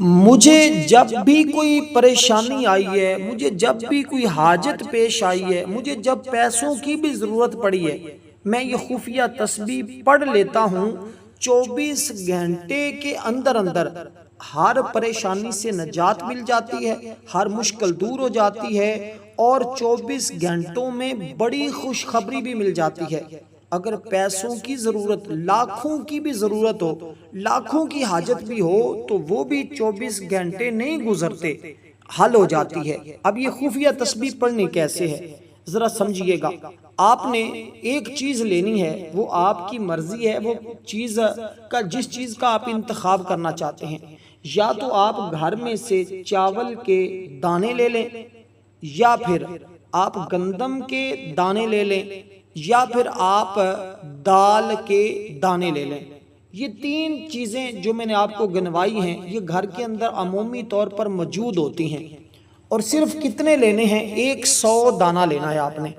مجھے جب بھی کوئی پریشانی آئی ہے، مجھے جب بھی کوئی حاجت پیش آئی ہے، مجھے جب پیسوں کی بھی ضرورت پڑی ہے، میں یہ خفیہ تسبیح پڑھ لیتا ہوں۔ 24 گھنٹے کے اندر اندر ہر پریشانی سے نجات مل جاتی ہے، ہر مشکل دور ہو جاتی ہے، اور 24 گھنٹوں میں بڑی خوشخبری بھی مل جاتی ہے۔ اگر پیسوں کی ضرورت، لاکھوں کی بھی ضرورت ہو، لاکھوں کی حاجت بھی ہو، تو وہ بھی 24 گھنٹے نہیں گزرتے، حل ہو جاتی ہے۔ اب یہ خفیہ تسبیح پڑھنی کیسے ہے، ذرا سمجھیے گا۔ آپ نے ایک چیز لینی ہے، وہ آپ کی مرضی ہے، وہ چیز کا جس چیز کا آپ انتخاب کرنا چاہتے ہیں، یا تو آپ گھر میں سے چاول کے دانے لے لیں، یا پھر آپ گندم کے دانے لے لیں، یا پھر آپ دال کے دانے لے لیں۔ یہ تین چیزیں جو میں نے آپ کو گنوائی ہیں، یہ گھر کے اندر عمومی طور پر موجود ہوتی ہیں۔ اور صرف کتنے لینے ہیں؟ 100 دانہ لینا ہے آپ نے۔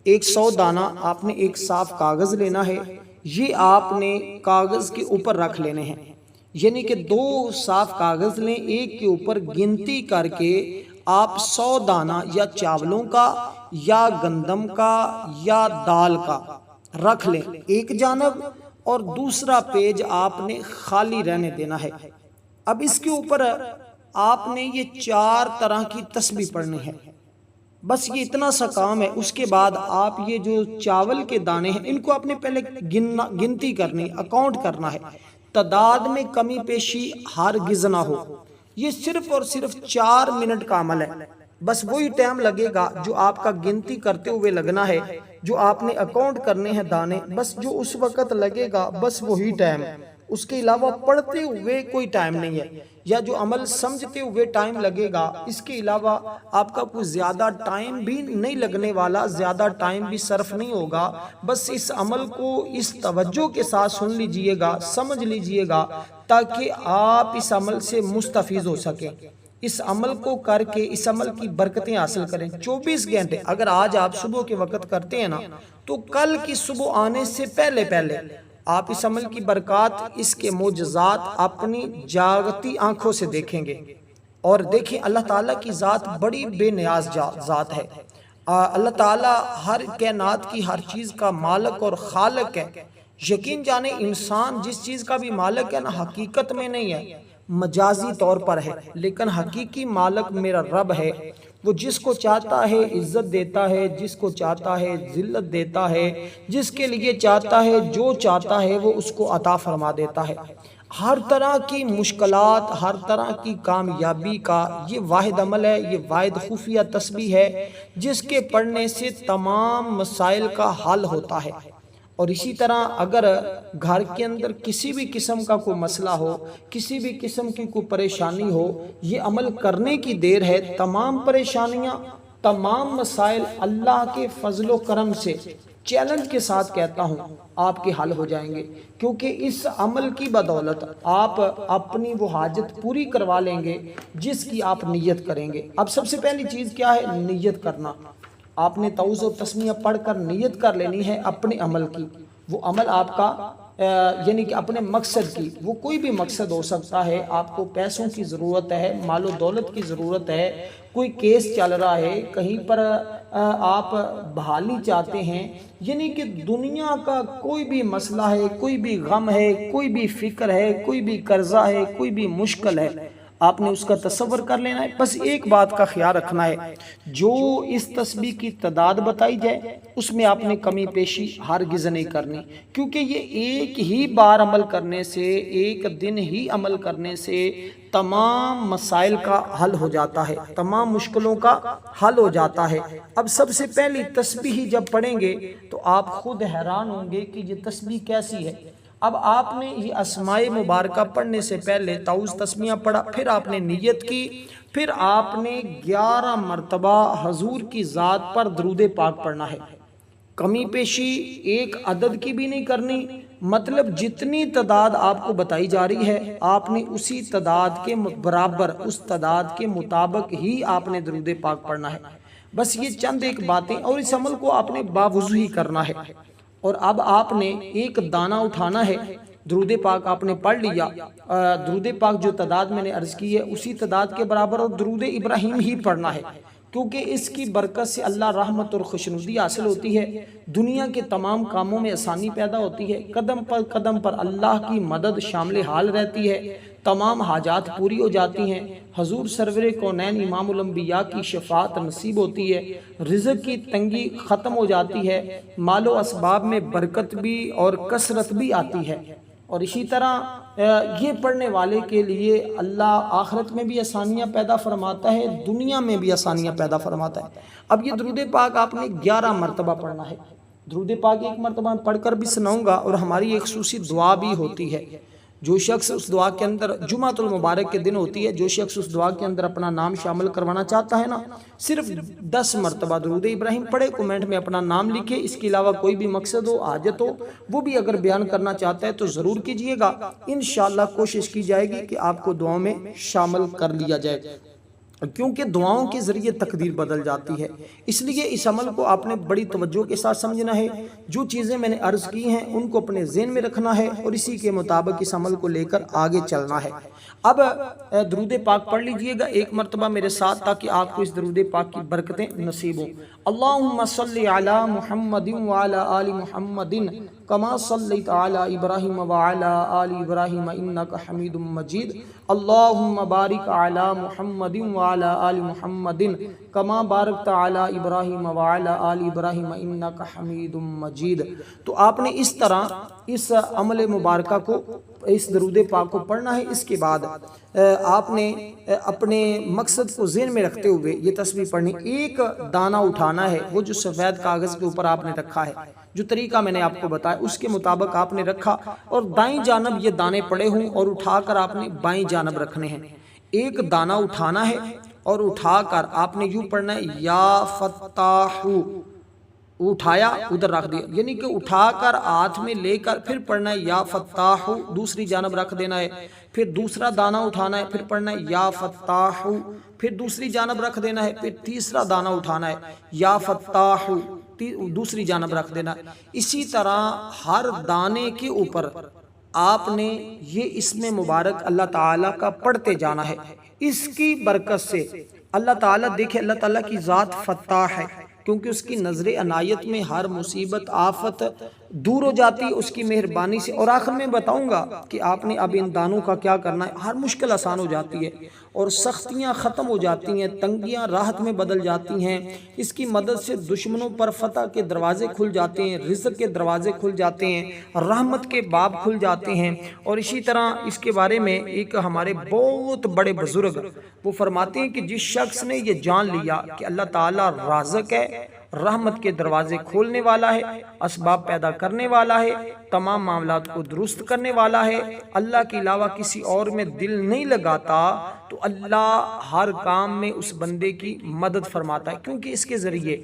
100 دانہ آپ نے ایک صاف کاغذ لینا ہے، یہ آپ نے کاغذ کے اوپر رکھ لینے ہیں، یعنی کہ 2 صاف کاغذ لیں، ایک کے اوپر گنتی کر کے آپ 100 دانہ یا چاولوں کا یا گندم کا یا دال کا رکھ لیں ایک جانب، اور دوسرا پیج آپ نے خالی رہنے دینا ہے۔ اب اس کے اوپر آپ نے یہ 4 طرح کی تسبیح پڑھنی ہے، بس یہ اتنا سا کام ہے۔ اس کے بعد آپ یہ جو چاول کے دانے ہیں، ان کو آپ نے پہلے گنتی کرنی، اکاؤنٹ کرنا ہے، تعداد میں کمی پیشی ہرگز نہ ہو۔ یہ صرف اور صرف 4 منٹ کا عمل ہے، بس وہی ٹائم لگے گا جو آپ کا گنتی کرتے ہوئے لگنا ہے، جو آپ نے اکاؤنٹ کرنے ہیں دانے، بس جو اس وقت لگے گا بس وہی ٹائم، اس کے علاوہ پڑھتے ہوئے کوئی ٹائم نہیں ہے، یا جو عمل سمجھتے ہوئے ٹائم لگے گا، اس کے علاوہ آپ کا کوئی زیادہ ٹائم بھی نہیں لگنے والا، زیادہ ٹائم بھی صرف نہیں ہوگا۔ بس اس عمل کو اس توجہ کے ساتھ سن لیجئے گا، سمجھ لیجئے گا، تاکہ آپ اس عمل سے مستفیض ہو سکیں، اس عمل کو کر کے اس عمل کی برکتیں حاصل کریں۔ 24 گھنٹے اگر آج آپ صبح کے وقت کرتے ہیں نا، تو کل کی صبح آنے سے پہلے پہلے آپ اس عمل کی برکات، اس کے معجزات اپنی جاگتی آنکھوں سے دیکھیں گے۔ اور دیکھیں، اللہ تعالیٰ کی ذات بڑی بے نیاز ذات ہے۔ اللہ تعالیٰ ہر کائنات کی ہر چیز کا مالک اور خالق ہے۔ یقین جانے انسان جس چیز کا بھی مالک ہے نا، حقیقت میں نہیں ہے، مجازی طور پر ہے، لیکن حقیقی مالک میرا رب ہے۔ وہ جس کو چاہتا ہے عزت دیتا ہے، جس کو چاہتا ہے ذلت دیتا ہے، جس کے لیے چاہتا ہے جو چاہتا ہے وہ اس کو عطا فرما دیتا ہے۔ ہر طرح کی مشکلات، ہر طرح کی کامیابی کا یہ واحد عمل ہے، یہ واحد خفیہ تسبیح ہے، جس کے پڑھنے سے تمام مسائل کا حل ہوتا ہے۔ اور اسی طرح اگر گھر کے اندر کسی بھی قسم کا کوئی مسئلہ ہو، کسی بھی قسم کی کوئی پریشانی ہو، یہ عمل کرنے کی دیر ہے، تمام پریشانیاں، تمام مسائل اللہ کے فضل و کرم سے چیلنج کے ساتھ کہتا ہوں آپ کے حل ہو جائیں گے، کیونکہ اس عمل کی بدولت آپ اپنی وہ حاجت پوری کروا لیں گے جس کی آپ نیت کریں گے۔ اب سب سے پہلی چیز کیا ہے؟ نیت کرنا۔ آپ نے تعوذ و تسمیہ پڑھ کر نیت کر لینی ہے اپنے عمل کی۔ وہ عمل آپ کا یعنی کہ اپنے مقصد کی، وہ کوئی بھی مقصد ہو سکتا ہے۔ آپ کو پیسوں کی ضرورت ہے، مال و دولت کی ضرورت ہے، کوئی کیس چل رہا ہے، کہیں پر آپ بحالی چاہتے ہیں، یعنی کہ دنیا کا کوئی بھی مسئلہ ہے، کوئی بھی غم ہے، کوئی بھی فکر ہے، کوئی بھی قرضہ ہے، کوئی بھی مشکل ہے، آپ نے اس کا تصور کر لینا ہے۔ بس ایک بات کا خیال رکھنا ہے، جو اس تسبیح کی تعداد بتائی جائے اس میں آپ نے کمی پیشی ہرگز نہیں کرنی، کیونکہ یہ ایک ہی بار عمل کرنے سے، ایک دن ہی عمل کرنے سے تمام مسائل کا حل ہو جاتا ہے، تمام مشکلوں کا حل ہو جاتا ہے۔ اب سب سے پہلی تسبیح جب پڑھیں گے تو آپ خود حیران ہوں گے کہ یہ تسبیح کیسی ہے۔ اب آپ نے یہ اسماء مبارکہ پڑھنے سے پہلے تعوذ تسمیہ پڑھا، پھر آپ نے نیت کی، پھر آپ نے 11 مرتبہ حضور کی ذات پر درود پاک پڑھنا ہے۔ کمی پیشی ایک عدد کی بھی نہیں کرنی، مطلب جتنی تعداد آپ کو بتائی جا رہی ہے آپ نے اسی تعداد کے برابر، اس تعداد کے مطابق ہی آپ نے درود پاک پڑھنا ہے۔ بس یہ چند ایک باتیں، اور اس عمل کو آپ نے باوضو ہی کرنا ہے۔ اور اب آپ نے ایک دانہ اٹھانا ہے، درود پاک آپ نے پڑھ لیا، درود پاک جو تعداد میں نے عرض کی ہے اسی تعداد کے برابر اور درود ابراہیم ہی پڑھنا ہے، کیونکہ اس کی برکت سے اللہ رحمت اور خوشنودی حاصل ہوتی ہے، دنیا کے تمام کاموں میں آسانی پیدا ہوتی ہے، قدم پر اللہ کی مدد شامل حال رہتی ہے، تمام حاجات پوری ہو جاتی ہیں، حضور سرور کونین امام الانبیاء کی شفاعت نصیب ہوتی ہے، رزق کی تنگی ختم ہو جاتی ہے، مال و اسباب میں برکت بھی اور کثرت بھی آتی ہے، اور اسی طرح یہ پڑھنے والے کے لیے اللہ آخرت میں بھی آسانیاں پیدا فرماتا ہے، دنیا میں بھی آسانیاں پیدا فرماتا ہے۔ اب یہ درود پاک آپ نے 11 مرتبہ پڑھنا ہے، درود پاک ایک مرتبہ پڑھ کر بھی سناؤں گا، اور ہماری ایک خصوصی دعا بھی ہوتی ہے، جو شخص اس دعا کے اندر جمعۃ المبارک کے دن ہوتی ہے، جو شخص اس دعا کے اندر اپنا نام شامل کروانا چاہتا ہے نا، صرف 10 مرتبہ درود ابراہیم پڑھے، کومنٹ میں اپنا نام لکھے، اس کے علاوہ کوئی بھی مقصد ہو، حاجت ہو، وہ بھی اگر بیان کرنا چاہتا ہے تو ضرور کیجئے گا، انشاءاللہ کوشش کی جائے گی کہ آپ کو دعاؤں میں شامل کر لیا جائے، کیونکہ دعاؤں کے ذریعے تقدیر بدل جاتی ہے۔ اس لیے اس عمل کو آپ نے بڑی توجہ کے ساتھ سمجھنا ہے، جو چیزیں میں نے عرض کی ہیں ان کو اپنے ذہن میں رکھنا ہے اور اسی کے مطابق اس عمل کو لے کر آگے چلنا ہے۔ اب درود پاک پڑھ لیجئے گا ایک مرتبہ میرے ساتھ، تاکہ آپ کو اس درود پاک کی برکتیں نصیب ہوں۔ اللہم صلی علی محمد وعلی آل محمد کما صلیت علی ابراہیم وعلی آل ابراہیم انک حمید مجید، اللہم بارک علی محمد وعلی آل محمد کما بارکت علی ابراہیم وعلی آل ابراہیم انک حمید مجید۔ تو آپ نے اس طرح اس عمل مبارکہ کو، اس درود پاک کو پڑھنا ہے۔ اس کے بعد آپ نے اپنے مقصد کو ذہن میں رکھتے ہوئے یہ تسبیح پڑھنی، ایک دانہ اٹھانا ہے، وہ جو سفید کاغذ کے اوپر آپ نے رکھا ہے، جو طریقہ میں نے آپ کو بتایا اس کے مطابق آپ نے رکھا، اور دائیں جانب یہ دانے پڑے ہوں اور اٹھا کر آپ نے بائیں جانب رکھنے ہیں۔ ایک دانہ اٹھانا ہے اور اٹھا کر آپ نے یوں پڑھنا ہے یا فتاح، اٹھایا ادھر رکھ دیا، یعنی کہ اٹھا کر ہاتھ میں لے کر پھر پڑھنا ہے یا فتاح، دوسری جانب رکھ دینا ہے، پھر دوسرا دانہ اٹھانا ہے، پھر پڑھنا ہے یا فتاح، پھر دوسری جانب رکھ دینا ہے، پھر تیسرا دانہ اٹھانا ہے یا فتاح، دوسری جانب رکھ دینا ہے۔ اسی طرح ہر دانے کے اوپر آپ نے یہ اسم مبارک اللہ تعالیٰ کا پڑھتے جانا ہے۔ اس کی برکت سے اللہ تعالیٰ، دیکھیں اللہ تعالیٰ کی ذات فتاح ہے، کیونکہ اس کی نظر عنایت میں ہر مصیبت آفت دور ہو جاتی ہے اس کی مہربانی سے۔ اور آخر میں بتاؤں گا کہ آپ نے اب ان دانوں کا کیا کرنا ہے، ہر مشکل آسان ہو جاتی ہے اور سختیاں ختم ہو جاتی ہیں، تنگیاں راحت میں بدل جاتی ہیں، اس کی مدد سے دشمنوں پر فتح کے دروازے کھل جاتے ہیں، رزق کے دروازے کھل جاتے ہیں، رحمت کے باب کھل جاتے ہیں۔ اور اسی طرح اس کے بارے میں ایک ہمارے بہت بڑے بزرگ وہ فرماتے ہیں کہ جس شخص نے یہ جان لیا کہ اللہ تعالیٰ رازق ہے، رحمت کے دروازے کھولنے والا ہے، اسباب پیدا کرنے والا ہے، تمام معاملات کو درست کرنے والا ہے، اللہ کے علاوہ کسی اور میں دل نہیں لگاتا، تو اللہ ہر کام میں اس بندے کی مدد فرماتا ہے، کیونکہ اس کے ذریعے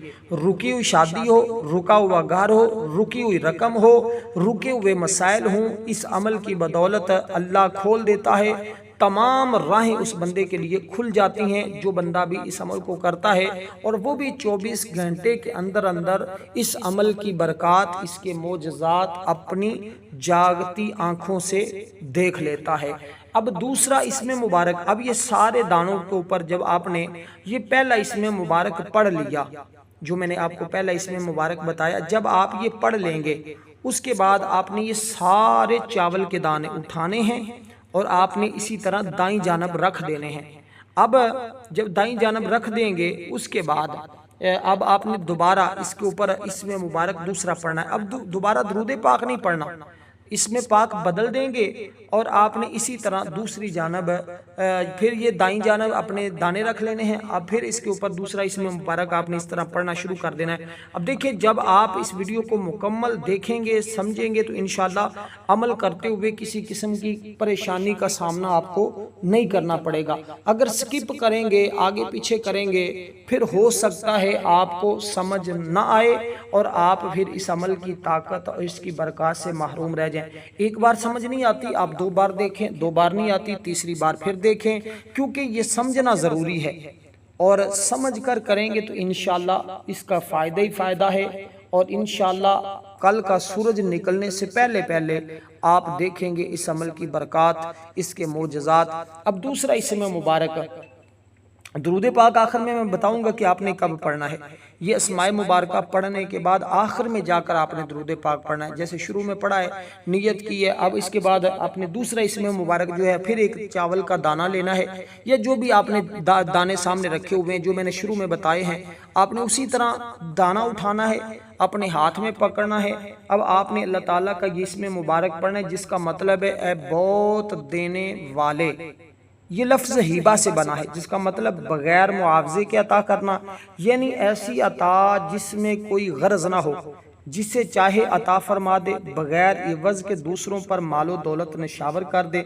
رکی ہوئی شادی ہو، رکا ہوا گھر ہو، رکی ہوئی رقم ہو، رکے ہوئے مسائل ہوں، اس عمل کی بدولت اللہ کھول دیتا ہے، تمام راہیں اس بندے کے لیے کھل جاتی ہیں جو بندہ بھی اس عمل کو کرتا ہے، اور وہ بھی 24 گھنٹے کے اندر اندر اس عمل کی برکات، اس کے معجزات اپنی جاگتی آنکھوں سے دیکھ لیتا ہے۔ اب دوسرا اسم مبارک، اب یہ سارے دانوں کے اوپر جب آپ نے یہ پہلا اسم مبارک پڑھ لیا، جو میں نے آپ کو پہلا اسم مبارک بتایا، جب آپ یہ پڑھ لیں گے اس کے بعد آپ نے یہ سارے چاول کے دانے اٹھانے ہیں اور آپ نے اسی طرح دائیں جانب رکھ دینے ہیں۔ اب جب دائیں جانب رکھ دیں گے اس کے بعد اب آپ نے دوبارہ اس کے اوپر اسم مبارک دوسرا پڑھنا ہے۔ اب دوبارہ درود پاک نہیں پڑھنا، اس میں پاک بدل دیں گے اور آپ نے اسی طرح دوسری جانب پھر یہ دائیں جانب اپنے دانے رکھ لینے ہیں، اب پھر اس کے اوپر دوسرا اسم مبارک آپ نے اس طرح پڑھنا شروع کر دینا ہے۔ اب دیکھیں جب آپ اس ویڈیو کو مکمل دیکھیں گے، سمجھیں گے، تو انشاءاللہ عمل کرتے ہوئے کسی قسم کی پریشانی کا سامنا آپ کو نہیں کرنا پڑے گا۔ اگر سکپ کریں گے، آگے پیچھے کریں گے، پھر ہو سکتا ہے آپ کو سمجھ نہ آئے اور آپ پھر اس عمل کی طاقت اور اس کی برکات سے محروم رہ جائیں۔ ایک بار سمجھ نہیں آتی آپ 2 بار دیکھیں، 2 بار نہیں آتی تیسری بار پھر دیکھیں، کیونکہ یہ سمجھنا ضروری ہے، اور سمجھ کر کریں گے تو انشاءاللہ اس کا فائدہ ہی فائدہ ہے، اور انشاءاللہ کل کا سورج نکلنے سے پہلے پہلے آپ دیکھیں گے اس عمل کی برکات، اس کے معجزات۔ اب دوسرا اسم مبارک درود پاک آخر میں بتاؤں گا کہ آپ نے کب پڑھنا ہے۔ یہ اسماء مبارکہ پڑھنے کے بعد آخر میں جا کر آپ نے درود پاک پڑھنا ہے، جیسے شروع میں پڑھا ہے، نیت کی ہے۔ اب اس کے بعد آپ نے دوسرا اسم مبارک جو ہے پھر ایک چاول کا دانہ لینا ہے، یا جو بھی آپ نے دانے سامنے رکھے ہوئے ہیں جو میں نے شروع میں بتائے ہیں، آپ نے اسی طرح دانہ اٹھانا ہے، اپنے ہاتھ میں پکڑنا ہے۔ اب آپ نے اللہ تعالیٰ کا یہ اسم مبارک پڑھنا ہے جس کا مطلب ہے اے بہت دینے والے۔ یہ لفظ ہیبہ سے بنا ہے جس کا مطلب بغیر معاوضے کے عطا کرنا، یعنی ایسی عطا جس میں کوئی غرض نہ ہو، جسے چاہے عطا فرما دے، بغیر عوض کے دوسروں پر مال و دولت نشاور کر دے۔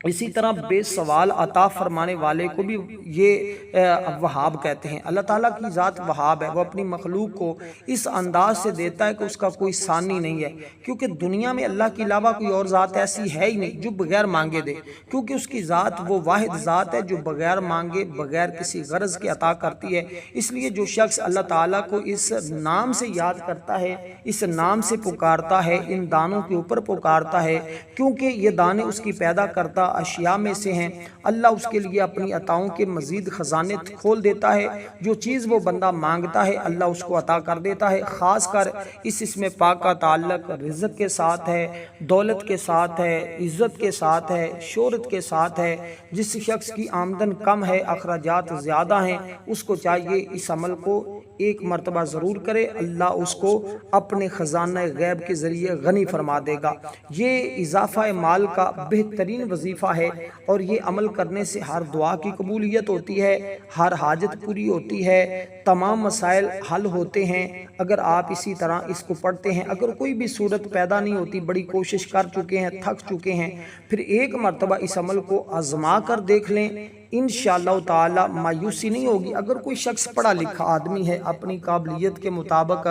اسی طرح بے سوال عطا فرمانے والے کو بھی یہ وہاب کہتے ہیں۔ اللہ تعالیٰ کی ذات وہاب ہے، وہ اپنی مخلوق کو اس انداز سے دیتا ہے کہ اس کا کوئی ثانی نہیں ہے، کیونکہ دنیا میں اللہ کے علاوہ کوئی اور ذات ایسی ہے ہی نہیں جو بغیر مانگے دے، کیونکہ اس کی ذات وہ واحد ذات ہے جو بغیر مانگے، بغیر کسی غرض کے عطا کرتی ہے۔ اس لیے جو شخص اللہ تعالیٰ کو اس نام سے یاد کرتا ہے، اس نام سے پکارتا ہے، ان دانوں کے اوپر پکارتا ہے، کیونکہ یہ دانے اس کی پیدا کرتا اشیاء میں سے ہیں، اللہ اس کے لیے اپنی عطاؤں کے مزید خزانے کھول دیتا ہے۔ جو چیز وہ بندہ مانگتا ہے اللہ اس کو عطا کر دیتا ہے۔ خاص کر اس اسم پاک کا تعلق رزق کے ساتھ ہے، دولت کے ساتھ ہے، عزت کے ساتھ ہے، شہرت کے ساتھ ہے۔ جس شخص کی آمدن کم ہے، اخراجات زیادہ ہیں، اس کو چاہیے اس عمل کو ایک مرتبہ ضرور کرے، اللہ اس کو اپنے خزانہ غیب کے ذریعے غنی فرما دے گا۔ یہ اضافہ مال کا بہترین وظیفہ ہے، اور یہ عمل کرنے سے ہر دعا کی قبولیت ہوتی ہے، ہر حاجت پوری ہوتی ہے، تمام مسائل حل ہوتے ہیں اگر آپ اسی طرح اس کو پڑھتے ہیں۔ اگر کوئی بھی صورت پیدا نہیں ہوتی، بڑی کوشش کر چکے ہیں، تھک چکے ہیں، پھر ایک مرتبہ اس عمل کو آزما کر دیکھ لیں، انشاءاللہ تعالی مایوسی نہیں ہوگی۔ اگر کوئی شخص پڑھا لکھا آدمی ہے، اپنی قابلیت کے مطابق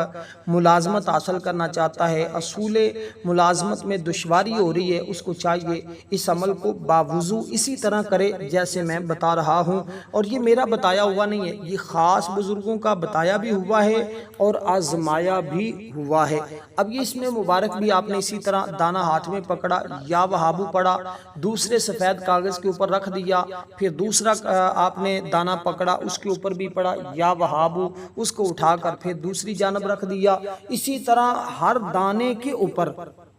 ملازمت حاصل کرنا چاہتا ہے، اصول ملازمت میں دشواری ہو رہی ہے، اس کو چاہیے اس عمل کو باوضو اسی طرح کرے جیسے میں بتا رہا ہوں، اور یہ میرا بتایا ہوا نہیں ہے، یہ خاص بزرگوں کا بتایا بھی ہوا ہے اور آزمایا بھی ہوا ہے۔ اب یہ اس میں مبارک بھی آپ نے اسی طرح دانہ ہاتھ میں پکڑا، یا وہابو پڑھا، دوسرے سفید کاغذ کے اوپر رکھ دیا، پھر دوسرا آپ نے دانہ پکڑا، اس کے اوپر بھی پڑھا یا وہابو، اس کو اٹھا کر پھر دوسری جانب رکھ دیا۔ اسی طرح ہر دانے کے اوپر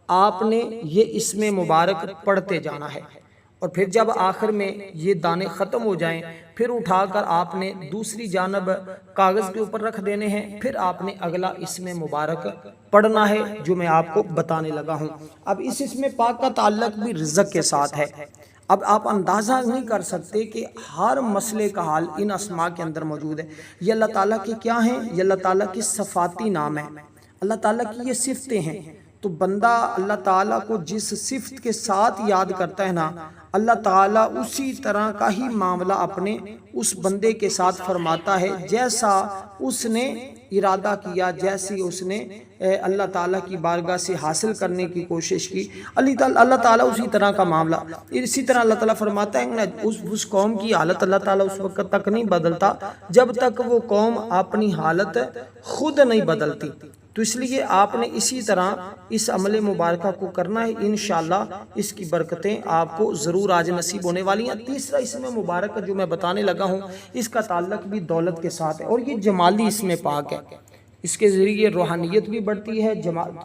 آپ نے یہ اسم مبارک پڑھتے جانا ہے، اور پھر جب آخر میں یہ دانے ختم ہو جائیں پھر اٹھا کر آپ نے دوسری جانب کاغذ کے اوپر رکھ دینے ہیں، پھر آپ نے اگلا اسم مبارک پڑھنا ہے جو میں آپ کو بتانے لگا ہوں۔ اب اس اسم پاک کا تعلق بھی رزق کے ساتھ ہے۔ اب آپ اندازہ نہیں کر سکتے کہ ہر مسئلے کا حال ان اسماء کے اندر موجود ہے۔ یہ اللہ تعالیٰ کے کیا ہیں؟ یہ اللہ تعالیٰ کی صفاتی نام ہے، اللہ تعالیٰ کی یہ صفتیں ہیں۔ تو بندہ اللہ تعالیٰ کو جس صفت کے ساتھ یاد کرتا ہے نا، اللہ تعالیٰ اسی طرح کا ہی معاملہ اپنے اس بندے کے ساتھ فرماتا ہے جیسا اس نے ارادہ کیا، جیسی اس نے اللہ تعالیٰ کی بارگاہ سے حاصل کرنے کی کوشش کی، اللہ تعالیٰ اسی طرح کا معاملہ۔ اسی طرح اللہ تعالیٰ فرماتا ہے اس قوم کی حالت اللہ تعالیٰ اس وقت تک نہیں بدلتا جب تک وہ قوم اپنی حالت خود نہیں بدلتی۔ تو اس لیے آپ نے اسی طرح اس عمل مبارکہ کو کرنا ہے، انشاءاللہ اس کی برکتیں آپ کو ضرور آج نصیب ہونے والی ہیں۔ تیسرا اسم مبارک جو میں بتانے لگا ہوں، اس کا تعلق بھی دولت کے ساتھ ہے، اور یہ جمالی اسم پاک ہے۔ اس کے ذریعے روحانیت بھی بڑھتی ہے،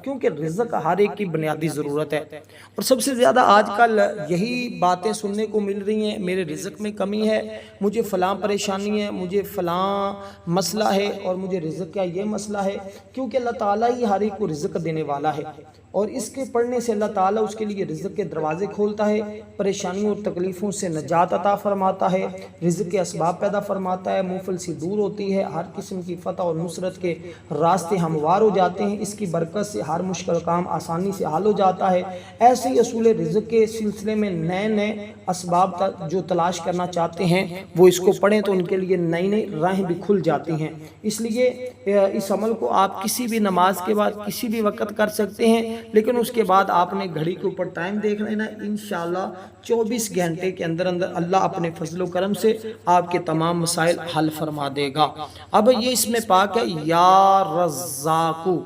کیونکہ رزق ہر ایک کی بنیادی ضرورت ہے، اور سب سے زیادہ آج کل یہی باتیں سننے کو مل رہی ہیں، میرے رزق میں کمی ہے، مجھے فلاں پریشانی ہے، مجھے فلاں مسئلہ ہے، اور مجھے رزق کا یہ مسئلہ ہے، کیونکہ اللہ تعالیٰ ہی ہر ایک کو رزق دینے والا ہے، اور اس کے پڑھنے سے اللہ تعالیٰ اس کے لیے رزق کے دروازے کھولتا ہے، پریشانیوں اور تکلیفوں سے نجات عطا فرماتا ہے، رزق کے اسباب پیدا فرماتا ہے، مفلسی دور ہوتی ہے، ہر قسم کی فتح اور نصرت کے راستے ہموار ہو جاتے ہیں، اس کی برکت سے ہر مشکل کام آسانی سے حل ہو جاتا ہے۔ ایسے ہی اصول رزق کے سلسلے میں نئے نئے اسباب جو تلاش کرنا چاہتے ہیں وہ اس کو پڑھیں تو ان کے لیے نئی نئی راہیں بھی کھل جاتی ہیں۔ اس لیے اس عمل کو آپ کسی بھی نماز کے بعد کسی بھی وقت کر سکتے ہیں، لیکن اس کے بعد آپ نے گھڑی کے اوپر ٹائم دیکھ لینا ہے، انشاءاللہ 24 گھنٹے کے اندر اللہ اپنے فضل و کرم سے آپ کے تمام مسائل حل فرما دے گا۔ اب یہ اس میں پاک ہے یا رزاقو،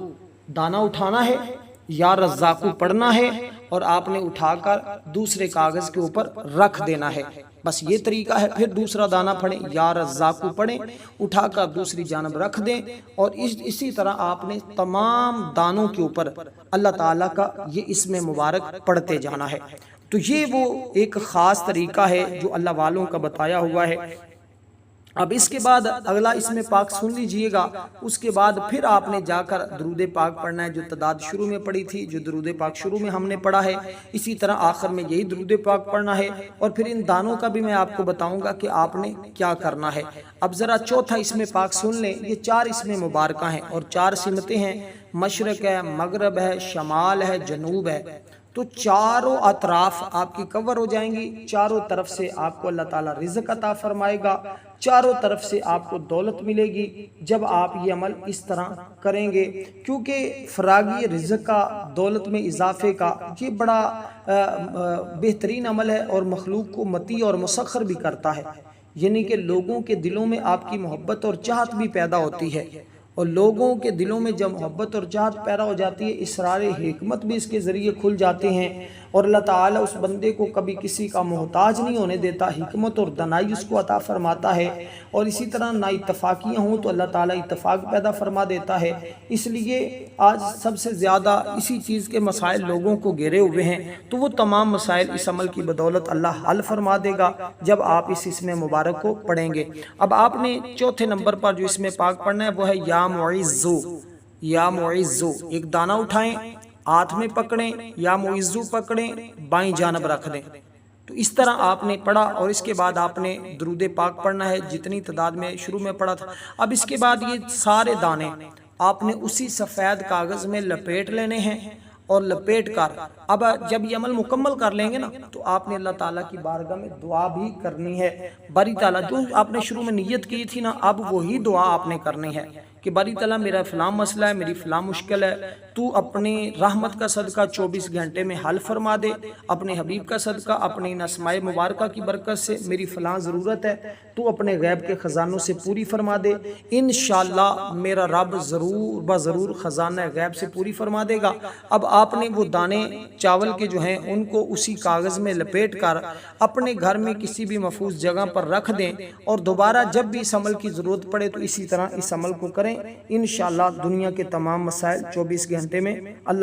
دانہ اٹھانا ہے، یا رزاقو پڑھنا ہے اور آپ نے اٹھا کر دوسرے کاغذ کے اوپر رکھ دینا ہے، بس یہ طریقہ ہے۔ پھر دوسرا دانہ پڑھیں، یا رزاقو پڑھیں، اٹھا کر دوسری جانب رکھ دیں، اور اسی طرح آپ نے تمام دانوں کے اوپر اللہ تعالیٰ کا یہ اسم مبارک پڑھتے جانا ہے۔ تو یہ وہ ایک خاص طریقہ ہے جو اللہ والوں کا بتایا ہوا ہے۔ اب اس کے بعد اگلا اسم پاک سن لیجئے گا، اس کے بعد پھر آپ نے جا کر درود پاک پڑھنا ہے، جو تعداد شروع میں پڑھی تھی، جو درود پاک شروع میں ہم نے پڑھا ہے، اسی طرح آخر میں یہی درود پاک پڑھنا ہے۔ اور پھر ان دانوں کا بھی میں آپ کو بتاؤں گا کہ آپ نے کیا کرنا ہے۔ اب ذرا چوتھا اسم پاک سن لیں، یہ 4 اسم مبارکہ ہیں اور 4 سمتیں ہیں، مشرق ہے، مغرب ہے، شمال ہے، جنوب ہے۔ تو چاروں اطراف آپ کی کور ہو جائیں گی، چاروں طرف سے آپ کو اللہ تعالیٰ رزق عطا فرمائے گا، چاروں طرف سے آپ کو دولت ملے گی جب آپ یہ عمل اس طرح کریں گے، کیونکہ فراغی رزق کا، دولت میں اضافے کا یہ بڑا بہترین عمل ہے، اور مخلوق کو مطیع اور مسخر بھی کرتا ہے، یعنی کہ لوگوں کے دلوں میں آپ کی محبت اور چاہت بھی پیدا ہوتی ہے، اور لوگوں کے دلوں میں جب محبت اور چاہت پیدا ہو جاتی ہے، اسرار حکمت بھی اس کے ذریعے کھل جاتے ہیں، اور اللہ تعالیٰ اس بندے کو کبھی کسی کا محتاج نہیں ہونے دیتا، حکمت اور دانائی اس کو عطا فرماتا ہے، اور اسی طرح نا اتفاقیاں ہوں تو اللہ تعالیٰ اتفاق پیدا فرما دیتا ہے۔ اس لیے آج سب سے زیادہ اسی چیز کے مسائل لوگوں کو گھیرے ہوئے ہیں، تو وہ تمام مسائل اس عمل کی بدولت اللہ حل فرما دے گا جب آپ اس اسم مبارک کو پڑھیں گے۔ اب آپ نے چوتھے نمبر پر جو اسم پاک پڑھنا ہے وہ ہے یا معزو، یا معزو، ایک دانہ اٹھائیں، ہاتھ میں پکڑیں، یا معزو پکڑیں، بائیں جانب رکھ دیں۔ تو اس طرح آپ نے پڑھا، اور اس کے بعد آپ نے درود پاک پڑھنا ہے جتنی تعداد میں شروع میں پڑھا تھا۔ اب اس کے بعد یہ سارے دانے آپ نے اسی سفید کاغذ میں لپیٹ لینے ہیں، اور لپیٹ کر اب جب یہ عمل مکمل کر لیں گے نا، تو آپ نے اللہ تعالیٰ کی بارگاہ میں دعا بھی کرنی ہے۔ باری تعالیٰ جو آپ نے شروع میں نیت کی تھی نا، اب وہی دعا آپ نے کرنی ہے کہ باری تعالیٰ میرا فلاں مسئلہ ہے، میری فلاں مشکل ہے، تو اپنی رحمت کا صدقہ 24 گھنٹے میں حل فرما دے، اپنے حبیب کا صدقہ، اپنی ان اسماء مبارکہ کی برکت سے میری فلاں ضرورت ہے، تو اپنے غیب کے خزانوں سے پوری فرما دے، انشاءاللہ میرا رب ضرور بضرور خزانہ غیب سے پوری فرما دے گا۔ اب آپ نے وہ دانے چاول کے جو ہیں ان کو اسی کاغذ میں لپیٹ کر اپنے گھر میں کسی بھی محفوظ جگہ پر رکھ دیں، اور دوبارہ جب بھی اس عمل کی ضرورت پڑے تو اسی طرح اس عمل کو کریں، انشاءاللہ دنیا کے تمام مسائل 24 گھنٹے میں اللہ